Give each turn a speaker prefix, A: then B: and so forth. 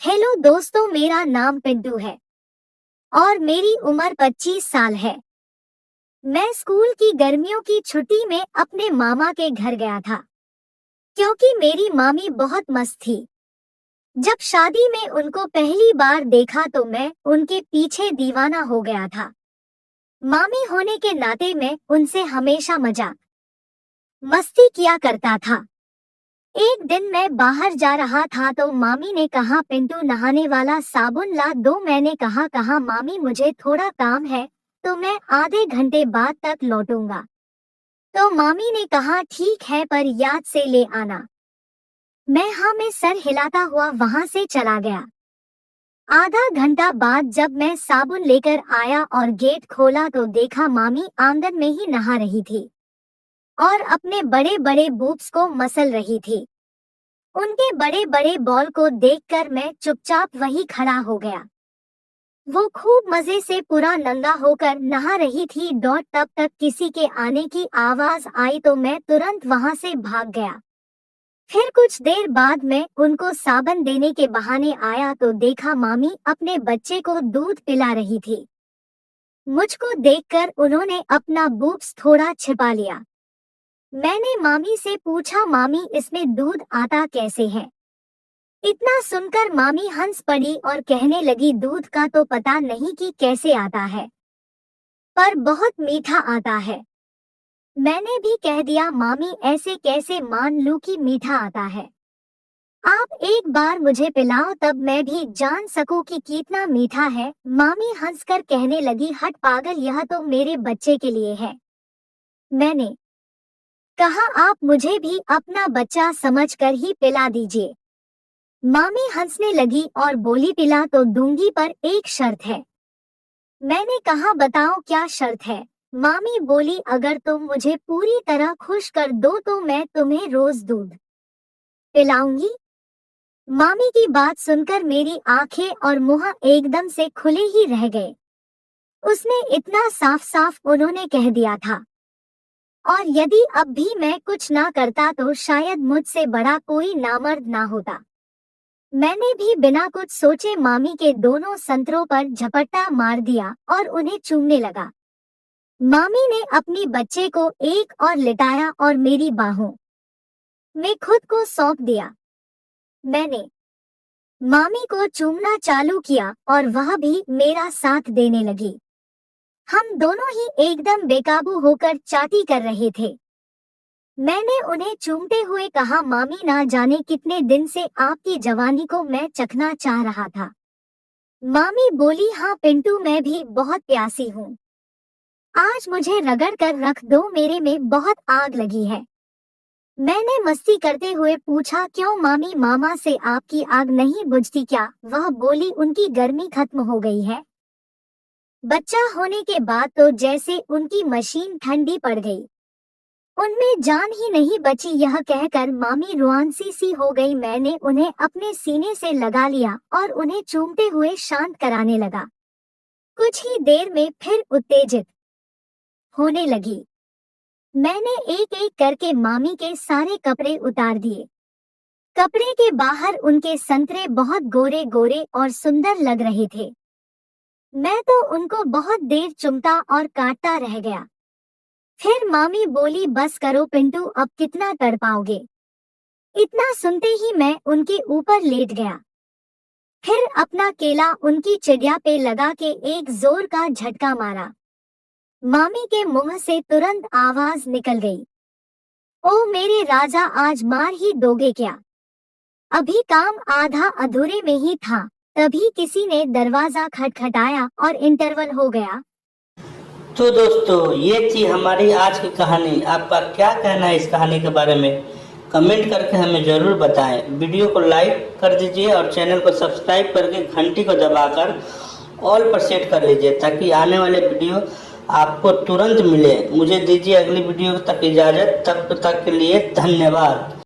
A: Hello दोस्तों, मेरा नाम पिंटू है और मेरी उम्र 25 साल है। मैं स्कूल की गर्मियों की छुट्टी में अपने मामा के घर गया था क्योंकि मेरी मामी बहुत मस्त थी। जब शादी में उनको पहली बार देखा तो मैं उनके पीछे दीवाना हो गया था। मामी होने के नाते मैं उनसे हमेशा मजाक मस्ती किया करता था। एक दिन मैं बाहर जा रहा था तो मामी ने कहा, पिंटू नहाने वाला साबुन ला दो। मैंने कहा मामी मुझे थोड़ा काम है तो मैं आधे घंटे बाद तक लौटूंगा। तो मामी ने कहा ठीक है पर याद से ले आना। मैं हाँ में सर हिलाता हुआ वहां से चला गया। आधा घंटा बाद जब मैं साबुन लेकर आया और गेट खोला तो देखा मामी आंगन में ही नहा रही थी और अपने बड़े बड़े बूब्स को मसल रही थी। उनके बड़े बड़े बॉल को देखकर मैं चुपचाप वही खड़ा हो गया। वो खूब मजे से पूरा नंगा होकर नहा रही थी। तब तक किसी के आने की आवाज आई तो मैं तुरंत वहां से भाग गया। फिर कुछ देर बाद मैं उनको साबन देने के बहाने आया तो देखा मामी अपने बच्चे को दूध पिला रही थी। मुझको देखकर उन्होंने अपना बूब्स थोड़ा छिपा लिया। मैंने मामी से पूछा, मामी इसमें दूध आता कैसे है? इतना सुनकर मामी हंस पड़ी और कहने लगी, दूध का तो पता नहीं कि कैसे आता है, पर बहुत मीठा आता है। मैंने भी कह दिया, मामी ऐसे कैसे मान लूं कि मीठा आता है? आप एक बार मुझे पिलाओ तब मैं भी जान सकूं कि कितना मीठा है। मामी हंसकर कहने लगी, हट पागल, यह तो मेरे बच्चे के लिए है। मैंने कहा, आप मुझे भी अपना बच्चा समझकर ही पिला दीजिए। मामी हंसने लगी और बोली, पिला तो दूंगी पर एक शर्त है। मैंने कहा, बताओ क्या शर्त है? मामी बोली, अगर तुम मुझे पूरी तरह खुश कर दो तो मैं तुम्हें रोज दूध पिलाऊंगी। मामी की बात सुनकर मेरी आंखें और मुंह एकदम से खुले ही रह गए। उसने इतना साफ साफ उन्होंने कह दिया था और यदि अब भी मैं कुछ ना करता तो शायद मुझसे बड़ा कोई नामर्द ना होता। मैंने भी बिना कुछ सोचे मामी के दोनों संतरों पर झपट्टा मार दिया और उन्हें चूमने लगा। मामी ने अपनी बच्चे को एक और लिटाया और मेरी बाहों में खुद को सौंप दिया। मैंने मामी को चूमना चालू किया और वह भी मेरा साथ देने लगी। हम दोनों ही एकदम बेकाबू होकर चाटी कर रहे थे। मैंने उन्हें चूमते हुए कहा, मामी ना जाने कितने दिन से आपकी जवानी को मैं चखना चाह रहा था। मामी बोली, हाँ पिंटू, मैं भी बहुत प्यासी हूँ। आज मुझे रगड़ कर रख दो, मेरे में बहुत आग लगी है। मैंने मस्ती करते हुए पूछा, क्यों मामी, मामा से आपकी आग नहीं बुझती क्या? वह बोली, उनकी गर्मी खत्म हो गई है। बच्चा होने के बाद तो जैसे उनकी मशीन ठंडी पड़ गई, उनमें जान ही नहीं बची। यह कहकर मामी रुआंसी सी हो गई। मैंने उन्हें अपने सीने से लगा लिया और उन्हें चूमते हुए शांत कराने लगा। कुछ ही देर में फिर उत्तेजित होने लगी। मैंने एक एक करके मामी के सारे कपड़े उतार दिए। कपड़े के बाहर उनके संतरे बहुत गोरे गोरे और सुंदर लग रहे थे। मैं तो उनको बहुत देर चुमता और काटता रह गया। फिर मामी बोली, बस करो पिंटू, अब कितना तड़पाओगे? इतना सुनते ही मैं उनके ऊपर लेट गया। फिर अपना केला उनकी चिड़िया पे लगा के एक जोर का झटका मारा। मामी के मुंह से तुरंत आवाज निकल गई, ओ मेरे राजा, आज मार ही दोगे क्या? अभी काम आधा अधूरे में ही था, तभी किसी ने दरवाजा खटखटाया और इंटरवल हो गया।
B: तो दोस्तों, ये थी हमारी आज की कहानी। आपका क्या कहना है इस कहानी के बारे में? कमेंट करके हमें ज़रूर बताएं। वीडियो को लाइक कर दीजिए और चैनल को सब्सक्राइब करके घंटी को दबाकर ऑल पर सेट कर लीजिए ताकि आने वाले वीडियो आपको तुरंत मिले। मुझे दीजिए अगली वीडियो तक इजाज़त। तब तक के लिए धन्यवाद।